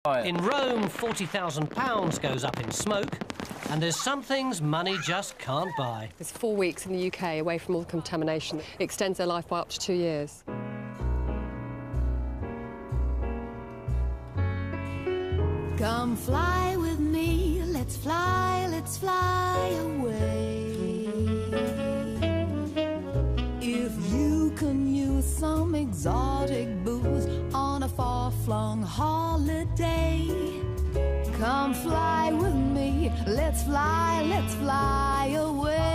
In Rome, £40,000 goes up in smoke, and there's some things money just can't buy. It's 4 weeks in the UK away from all the contamination. It extends their life by up to 2 years. Come fly with me, let's fly away. If you can use some exotic booze on a far-flung holiday, come fly with me, let's fly away.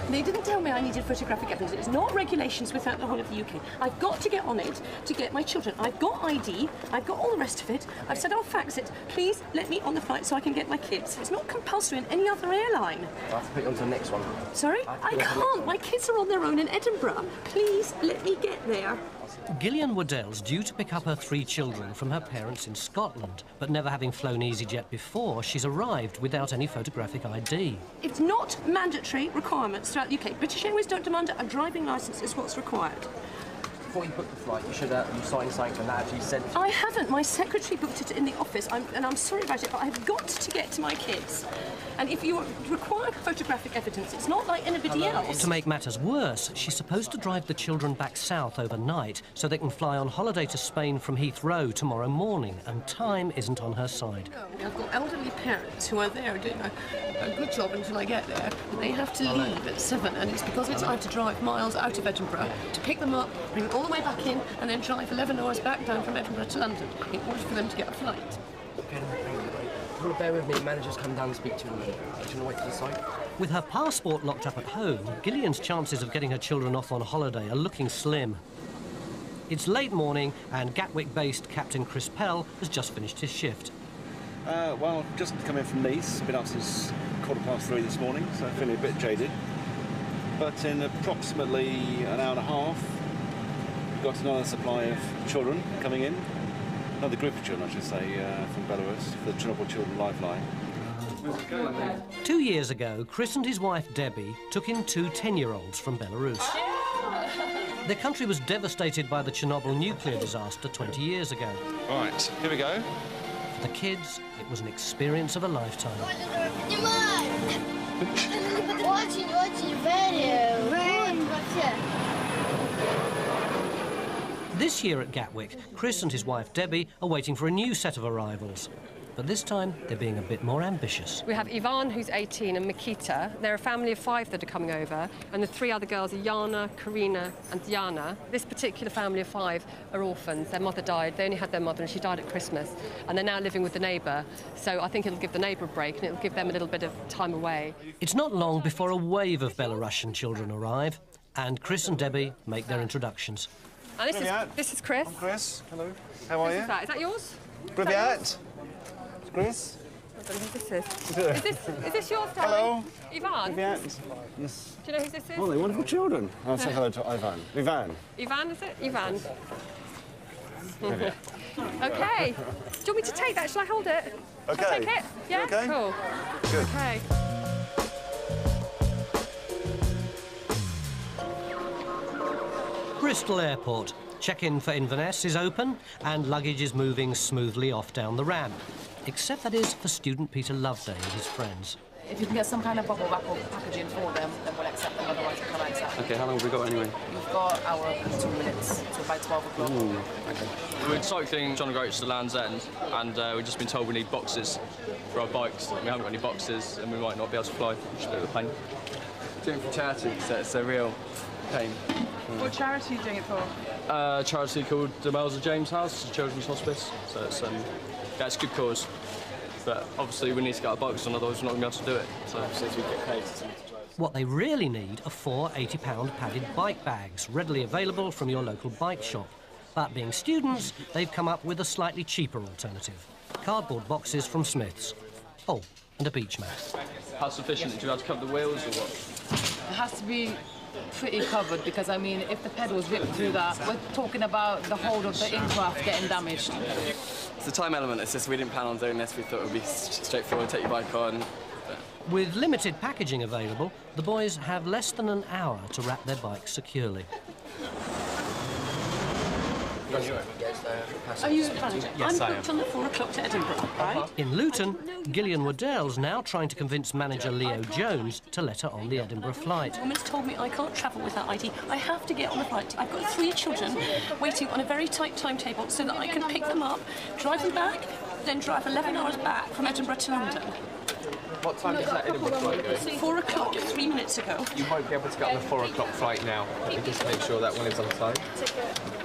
They didn't tell me I needed photographic evidence. It's not regulations without the whole of the UK. I've got to get on it to get my children. I've got ID, I've got all the rest of it. I've said I'll fax it. Please let me on the flight so I can get my kids. It's not compulsory in any other airline. I'll have to put you on to the next one. Sorry? I can't. My kids are on their own in Edinburgh. Please let me get there. Gillian Waddell's due to pick up her 3 children from her parents in Scotland, but never having flown Easyjet before, she's arrived without any photographic ID. It's not mandatory requirements throughout the UK. British Airways don't demand a driving licence is what's required. Before you book the flight, you should you sign something and that actually sent. I haven't. My secretary booked it in the office, and I'm sorry about it, but I've got to get to my kids. And if you require photographic evidence, it's not like anybody else. To make matters worse, she's supposed to drive the children back south overnight so they can fly on holiday to Spain from Heathrow tomorrow morning, and time isn't on her side. No, I've got elderly parents who are there doing a good job until I get there, and they have to leave at 7, and it's because it's I have to drive miles out of Edinburgh to pick them up, bring them all the way back in, and then drive 11 hours back down from Edinburgh to London in order for them to get a flight. Bear with me, the manager's come down and speak to you in a minute. Do you want to wait to the side? With her passport locked up at home, Gillian's chances of getting her children off on holiday are looking slim. It's late morning, and Gatwick-based Captain Chris Pell has just finished his shift. Well, just come in from Nice. Been up since 3:15 this morning, so feeling a bit jaded. But in approximately an hour and a half, we've got another supply of children coming in. Another group of children, I should say, from Belarus, for the Chernobyl Children Lifeline. 2 years ago, Chris and his wife Debbie took in 2 10-year-olds from Belarus. Their country was devastated by the Chernobyl nuclear disaster 20 years ago. Right, here we go. For the kids, it was an experience of a lifetime. This year at Gatwick, Chris and his wife Debbie are waiting for a new set of arrivals. But this time, they're being a bit more ambitious. We have Ivan, who's 18, and Mikita. They're a family of 5 that are coming over, and the 3 other girls are Yana, Karina, and Diana. This particular family of 5 are orphans. Their mother died. They only had their mother, and she died at Christmas. And they're now living with the neighbour. So I think it'll give the neighbour a break, and it'll give them a little bit of time away. It's not long before a wave of Belarusian children arrive, and Chris and Debbie make their introductions. And this is Chris. I'm Chris. Hello. How are you? Is that yours? Privyat. Chris. I don't know who this is. Is this yours, darling? Hello. Ivan? Privyat. Yes. Do you know who this is? Oh, they're wonderful children. I'll say hello to Ivan. Ivan. Ivan, is it? Ivan. OK. Do you want me to take that? Shall I hold it? OK. Shall I take it? Yeah? Okay. Cool. Good. OK. Bristol Airport. Check-in for Inverness is open, and luggage is moving smoothly off down the ramp. Except that is for student Peter Loveday and his friends. If you can get some kind of bubble wrap or packaging for them, then we'll accept them, otherwise we can't accept them. OK, how long have we got anyway? We've got our 2 minutes, so about 12 o'clock. OK. We're cycling John O'Groats to Land's End, and we've just been told we need boxes for our bikes. We haven't got any boxes, and we might not be able to fly, which is a bit of a pain. Doing it for charity, so it's a real pain. What charity are you doing it for? A charity called the Melza James House, a children's hospice. So it's a good cause. But obviously we need to get our bikes on, otherwise we're not going to be able to do it. So since we get paid to drive. What they really need are 4 80-pound padded bike bags, readily available from your local bike shop. But being students, they've come up with a slightly cheaper alternative. Cardboard boxes from Smith's. Oh, and a beach mat. How sufficient? Do you have to cover the wheels or what? It has to be pretty covered, because I mean, if the pedals rip through that, we're talking about the whole of the aircraft getting damaged. It's the time element. It's just we didn't plan on doing this. We thought it would be straightforward, take your bike on. With limited packaging available, the boys have less than an hour to wrap their bikes securely. on your own. Are you planning? Yes, I I'm am. booked on the 4 o'clock to Edinburgh, right? In Luton, Gillian Waddell's now trying to convince manager Leo Jones to let her on the Edinburgh flight. The woman's told me I can't travel without ID. I have to get on the flight. I've got 3 children waiting on a very tight timetable so that I can pick them up, drive them back, then drive 11 hours back from Edinburgh to London. What time is that Edinburgh flight going? 4 o'clock, 3 minutes ago. You won't be able to get on the 4 o'clock flight now. Let me just make sure that one is on time.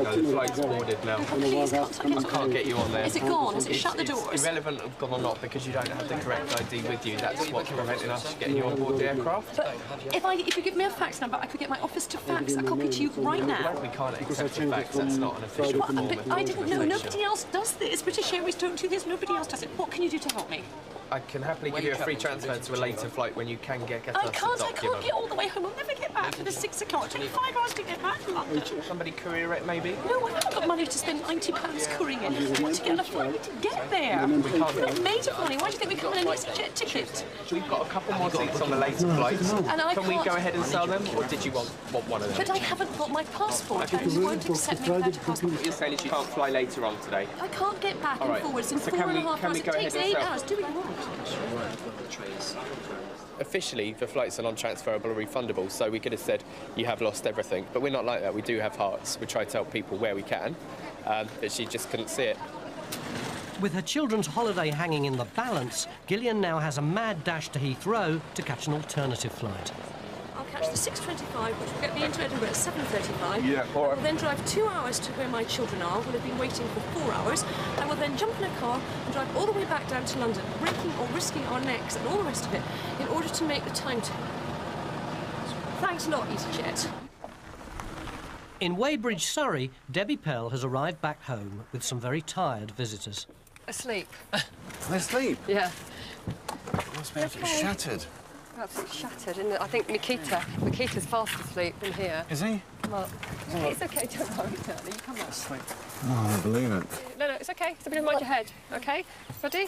No, the flight's boarded now. Please, I can't get you on there. Is it gone? Has it shut the doors? It's irrelevant of gone or not because you don't have the correct ID with you. That's what's preventing us getting you on board the aircraft. But if you give me a fax number, I could get my office to fax a copy to you right now. We can't accept a fax. That's not an official form of But I didn't know. information. Nobody else does this. British Airways don't do this. Nobody else does it. What can you do to help me? I can happily give you a free transfer to a later flight when you can get us I a can't document. get all the way home. I'll never get back for the 6 o'clock. It took 5 hours to get back from London. Somebody courier it, maybe? No, I haven't got money to spend £90 couriering it. I want to get on a flight to get there. We're not made of money. Why do you think we can't have an Easyjet ticket? We've got a couple more seats on the later flights. And I Can we can't- go ahead and sell them, or did you want one of them? But I haven't got my passport. And you won't accept me without a passport. You're saying is you can't fly later on today. I can't get back All and right. forwards in So 4.5 can we hours. go It ahead takes and 8 sell? hours. Do what you want. Officially, the flights are non-transferable or refundable, so we could have said you have lost everything. But we're not like that. We do have hearts. We try to help people where we can, but she just couldn't see it. With her children's holiday hanging in the balance, Gillian now has a mad dash to Heathrow to catch an alternative flight. I'll catch the 6:25, which will get me into Edinburgh at 7:35. Yeah, all right. I will then drive 2 hours to where my children are, who have been waiting for 4 hours. I will then jump in a car and drive all the way back down to London, breaking or risking our necks and all the rest of it, in order to make the timetable. Thanks a lot, EasyJet. In Weybridge, Surrey, Debbie Pell has arrived back home with some very tired visitors. Asleep. They sleep. Yeah. Must be absolutely shattered. Absolutely shattered, isn't it? I think Mikita's fast asleep in here. Is he? Well, it's okay, don't worry, darling. You come on. Oh, I don't believe it. No, it's okay. Something mind your head, okay? Ready?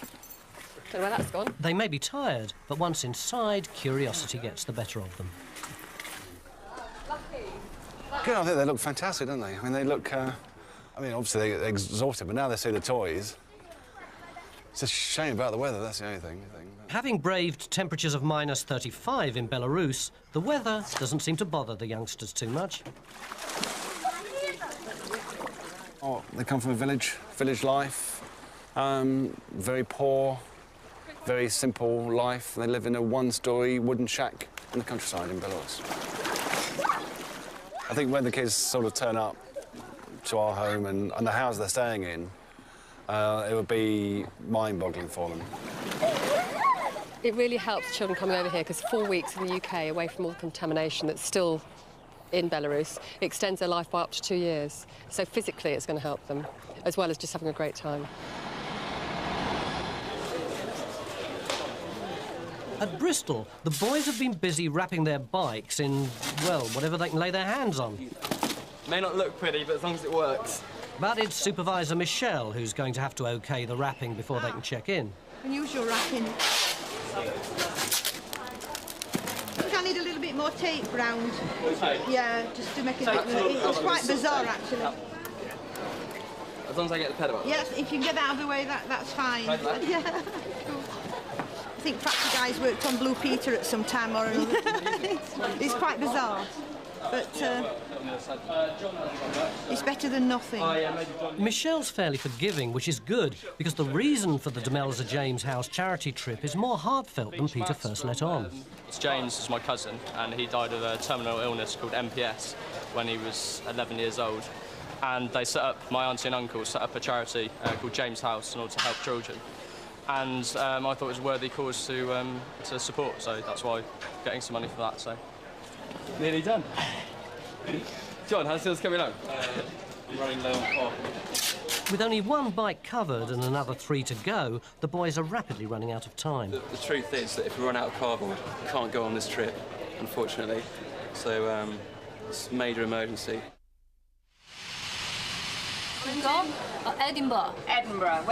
Don't know where that's gone. They may be tired, but once inside, curiosity gets the better of them. Good, I think they look fantastic, don't they? I mean, they look... I mean, obviously they're exhausted, but now they see the toys. It's a shame about the weather, that's the only thing. Having braved temperatures of -35 in Belarus, the weather doesn't seem to bother the youngsters too much. Oh, they come from a village life, very poor, very simple life. They live in a one-storey wooden shack in the countryside in Belarus. I think when the kids sort of turn up to our home and the house they're staying in, it would be mind-boggling for them. It really helps children coming over here because 4 weeks in the UK away from all contamination that's still in Belarus extends their life by up to 2 years. So physically it's going to help them, as well as just having a great time. At Bristol, the boys have been busy wrapping their bikes in, well, whatever they can lay their hands on. May not look pretty, but as long as it works. But it's Supervisor Michelle who's going to have to OK the wrapping before they can check in. Unusual wrapping. I think I need a little bit more tape round. Yeah, just to make it... It's quite bizarre, actually. As long as I get the pedal up. Yes, if you can get that out of the way, that's fine. Right, lad. Yeah. Cool. I think perhaps the guys worked on Blue Peter at some time or another. It's quite bizarre, but it's better than nothing. Michelle's fairly forgiving, which is good, because the reason for the Demelza James House charity trip is more heartfelt than Peter first let on. James is my cousin, and he died of a terminal illness called MPS when he was 11 years old. And they set up, my auntie and uncle set up a charity called James House in order to help children. And I thought it was a worthy cause to support, so that's why I'm getting some money for that. So nearly done. John, how's things coming along? I'm running low on coffee. With only one bike covered and another 3 to go, the boys are rapidly running out of time. The truth is that if we run out of cardboard, we can't go on this trip, unfortunately. So it's a major emergency. Edinburgh. Edinburgh.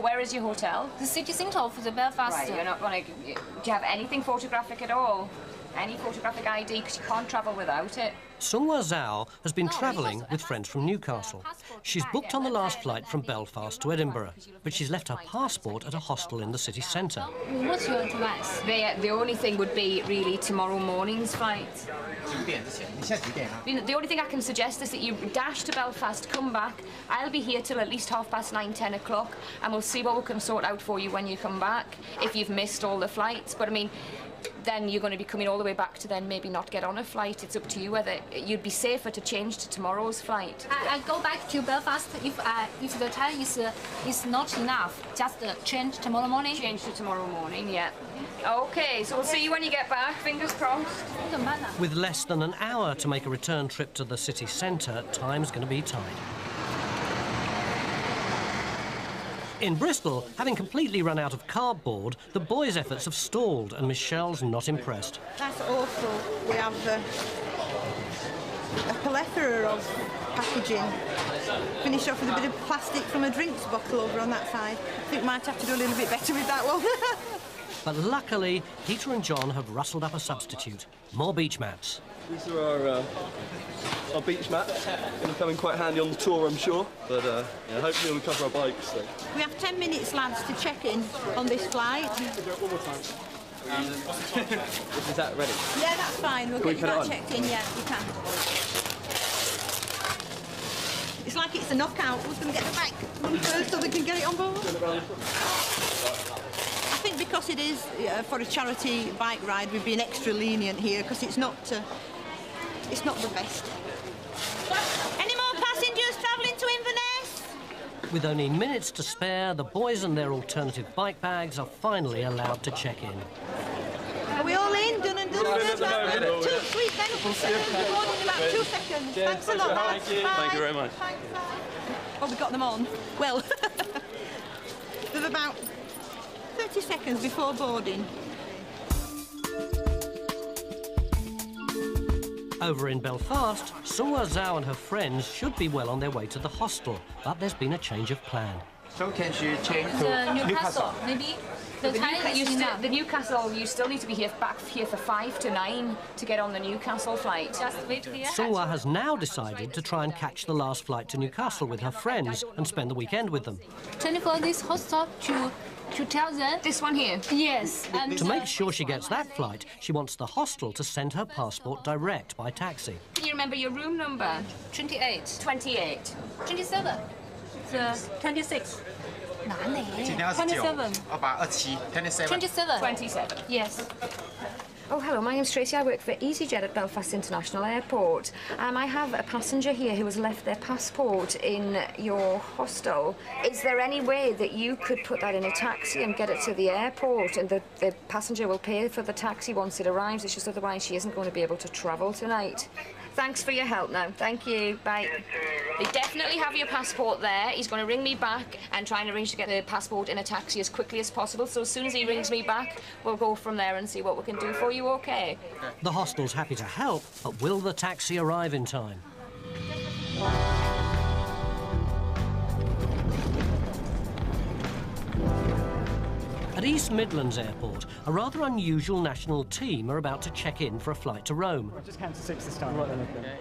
Where is your hotel? The city centre of the Belfast. Right, you're not going to... Do you have anything photographic at all? Any photographic ID? Because you can't travel without it. Sunghwa Zhao has been travelling with friends from Newcastle. She's booked on the last flight from Belfast to Edinburgh, but she's left her passport at a hostel in the city centre. What's your advice? The only thing would be really tomorrow morning's flight. The only thing I can suggest is that you dash to Belfast, come back. I'll be here till at least 9:30, 10 o'clock, and we'll see what we can sort out for you when you come back, if you've missed all the flights. But I mean, then you're going to be coming all the way back to then maybe not get on a flight. It's up to you whether you'd be safer to change to tomorrow's flight. I go back to Belfast if the time is not enough. Just change tomorrow morning. Change to tomorrow morning, yeah. Okay, so we'll see you when you get back. Fingers crossed. With less than an hour to make a return trip to the city centre, time's going to be tight. In Bristol, having completely run out of cardboard, the boys' efforts have stalled and Michelle's not impressed. That's awful. We have a plethora of packaging. Finish off with a bit of plastic from a drinks bottle over on that side. I think we might have to do a little bit better with that one. But luckily, Peter and John have rustled up a substitute. More beach mats. These are our beach mats. Going to come in quite handy on the tour, I'm sure. But yeah, hopefully we'll cover our bikes. So. We have 10 minutes, lads, to check in on this flight. One more time. Is that ready? Yeah, that's fine. We'll get you that checked in. Yeah, you can. It's like it's a knockout. Who's going to get the bike first so we can get it on board? I think because it is for a charity bike ride, we've been extra lenient here because it's not the best. Any more passengers travelling to Inverness? With only minutes to spare, the boys and their alternative bike bags are finally allowed to check in. Are we all in? Done and done? Too sweet then. We'll go on in about 2 seconds. Cheers. Thanks a lot, lads. Thank you. Bye. Thank you very much. Thanks, oh, we got them on. Well, there's about 30 seconds before boarding. Over in Belfast, Sunghwa Zhao and her friends should be well on their way to the hostel, but there's been a change of plan. So can she change to Newcastle? Maybe the Newcastle, you still need to be back here for 5 to 9 to get on the Newcastle flight. Just wait here. Sunghwa has now decided to try and catch the last flight to Newcastle with her friends and spend the weekend with them. 24 this hostel to tell them. This one here? Yes. And to make sure she gets that flight, she wants the hostel to send her passport direct by taxi. Can you remember your room number? 28. 28. 27. 26. 27. 27. 27. Yes. Oh, hello, my name's Tracy. I work for Easyjet at Belfast International Airport. I have a passenger here who has left their passport in your hostel. Is there any way that you could put that in a taxi and get it to the airport, and the passenger will pay for the taxi once it arrives? It's just otherwise she isn't going to be able to travel tonight. Thanks for your help now. Thank you. Bye. They definitely have your passport there. He's going to ring me back and try and arrange to get the passport in a taxi as quickly as possible. So as soon as he rings me back, we'll go from there and see what we can do for you, OK? The hostel's happy to help, but will the taxi arrive in time? At East Midlands Airport, a rather unusual national team are about to check in for a flight to Rome. I'll just count to 6 this time. Right then, okay.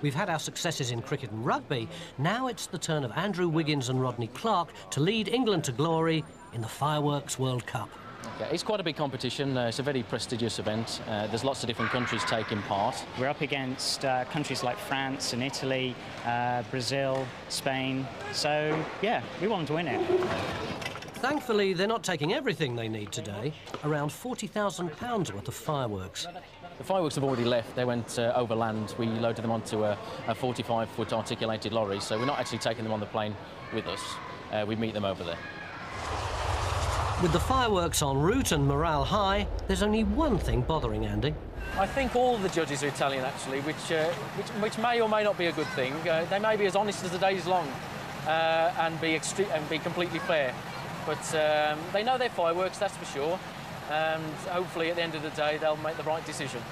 We've had our successes in cricket and rugby. Now it's the turn of Andrew Wiggins and Rodney Clark to lead England to glory in the Fireworks World Cup. Okay, it's quite a big competition. It's a very prestigious event. There's lots of different countries taking part. We're up against countries like France and Italy, Brazil, Spain. So, yeah, we want to win it. Thankfully, they're not taking everything they need today. Around £40,000 worth of fireworks. The fireworks have already left. They went overland. We loaded them onto a 45-foot articulated lorry, so we're not actually taking them on the plane with us. We meet them over there. With the fireworks en route and morale high, there's only one thing bothering Andy. I think all the judges are Italian, actually, which may or may not be a good thing. They may be as honest as the day is long and be completely fair. But they know their fireworks, that's for sure. And hopefully, at the end of the day, they'll make the right decision.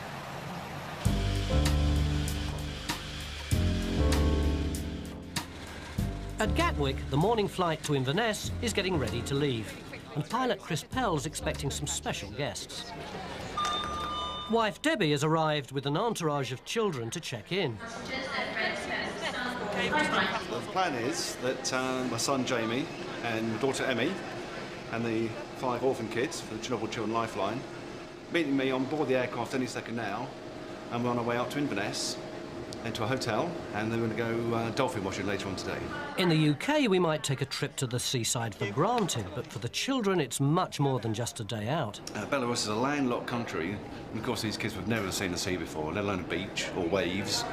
At Gatwick, the morning flight to Inverness is getting ready to leave. And pilot Chris Pell's expecting some special guests. Wife Debbie has arrived with an entourage of children to check in. The plan is that my son Jamie and daughter Emmy and the 5 orphan kids for the Chernobyl Children Lifeline meeting me on board the aircraft any second now, and we're on our way up to Inverness into a hotel, and then we're going to go dolphin watching later on today. In the UK, we might take a trip to the seaside for granted, but for the children, it's much more than just a day out. Belarus is a landlocked country, and of course these kids have never seen the sea before, let alone a beach or waves,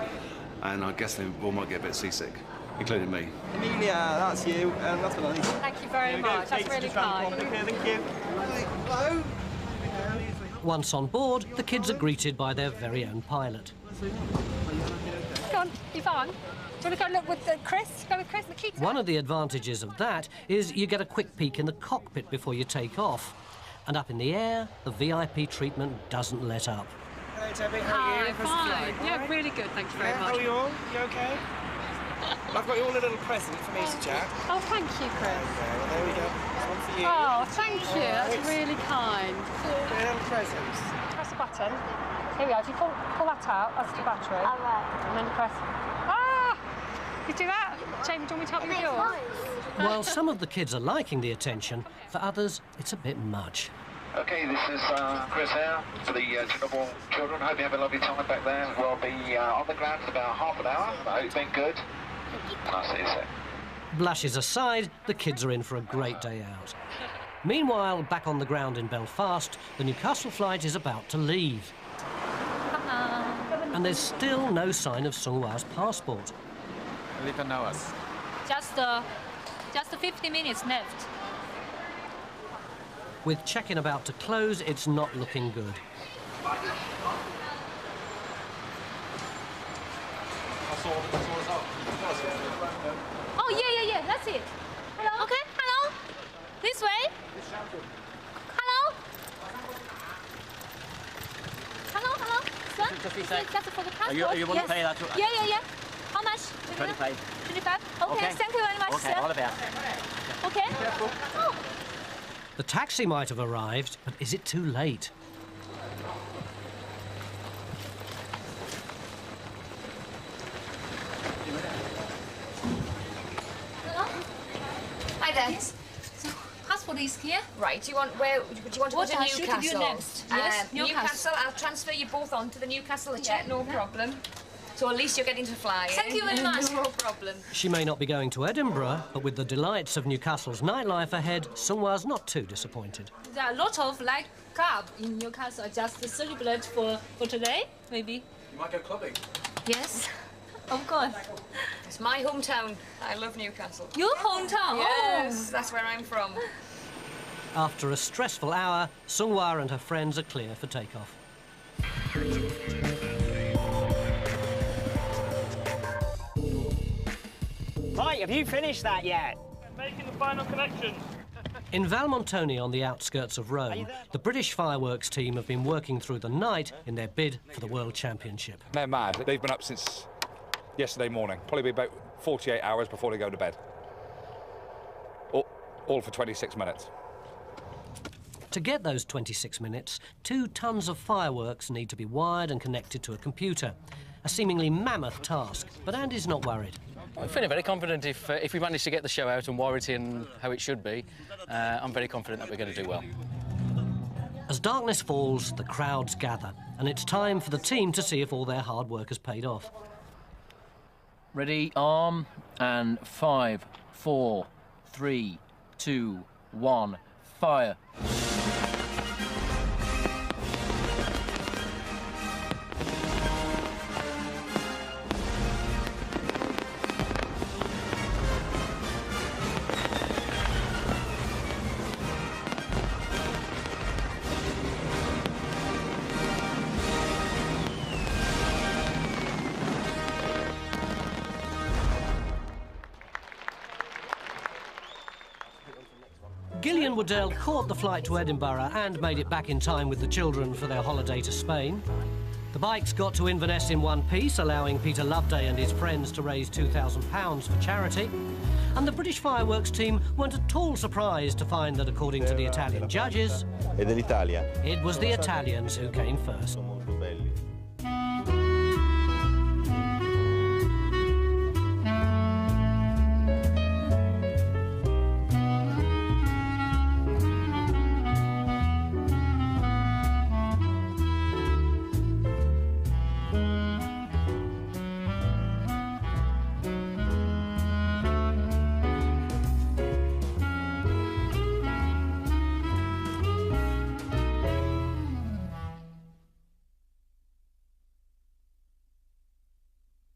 and I guess they all might get a bit seasick, including me. Amelia, that's you, and that's what I need. Thank you very much. That's really kind. Okay, thank you. Hello. Once on board, the kids are greeted by their very own pilot. Go on, you fine? Do you want to go look with Chris? Go with Chris, Makita? One of the advantages of that is you get a quick peek in the cockpit before you take off. And up in the air, the VIP treatment doesn't let up. Hello, Debbie. How are you? Fine. Yeah, really good. Thank you very much. How are you all? You okay? I've got you all a little present from Easyjet. Oh, thank you, Chris. Okay, well, there we go. This one for you. Oh, thank you. That's really kind. Little presents. Press the button. Here we are. If you pull that out, that's the battery. All right. And then you press... Ah! You do that? Jamie, do you want me to help you with yours? While some of the kids are liking the attention, for others, it's a bit much. Okay, this is Chris here for the Chernobyl children. Hope you have a lovely time back there. We'll be on the ground for about half an hour. I hope it's been good. I'll see you soon. Blushes aside, the kids are in for a great day out. Meanwhile, back on the ground in Belfast, the Newcastle flight is about to leave. And there's still no sign of Sunghwa's passport. Let her know us. Just 50 minutes left. With check-in about to close, it's not looking good. Oh, yeah, that's it. Hello? Okay, hello? This way? Hello? Hello? Sir? Just a sec. Just for the passport? You want to pay that? Yeah. How much? 25. 25? Okay, thank you very much, okay, sir. all the best. Okay. Oh. The taxi might have arrived, but is it too late? Hello? Hi there. Yes. So, passport is here. Right, do you want to go to I should Newcastle? do next? Yes, Newcastle. I'll transfer you both on to the Newcastle jet, no problem. So at least you're getting to fly. Thank you very much. No problem. She may not be going to Edinburgh, but with the delights of Newcastle's nightlife ahead, Sunghwa's not too disappointed. There are a lot of club in Newcastle. Just celebrate for today, maybe. You might go clubbing. Yes, of course. It's my hometown. I love Newcastle. Your hometown? Yes, that's where I'm from. After a stressful hour, Sunghwa and her friends are clear for takeoff. Right, have you finished that yet? Making the final connection. In Valmontone, on the outskirts of Rome, the British fireworks team have been working through the night in their bid for the World Championship. They're mad. They've been up since yesterday morning, probably about 48 hours before they go to bed. All for 26 minutes. To get those 26 minutes, 2 tons of fireworks need to be wired and connected to a computer. A seemingly mammoth task, but Andy's not worried. I'm feeling very confident if we manage to get the show out and wire it in how it should be. I'm very confident that we're going to do well. As darkness falls, the crowds gather, and it's time for the team to see if all their hard work has paid off. Ready, arm, and 5, 4, 3, 2, 1, fire. Gillian Waddell caught the flight to Edinburgh and made it back in time with the children for their holiday to Spain. The bikes got to Inverness in one piece, allowing Peter Loveday and his friends to raise £2,000 for charity. And the British fireworks team weren't at all surprised to find that, according to the Italian judges, it was the Italians who came first.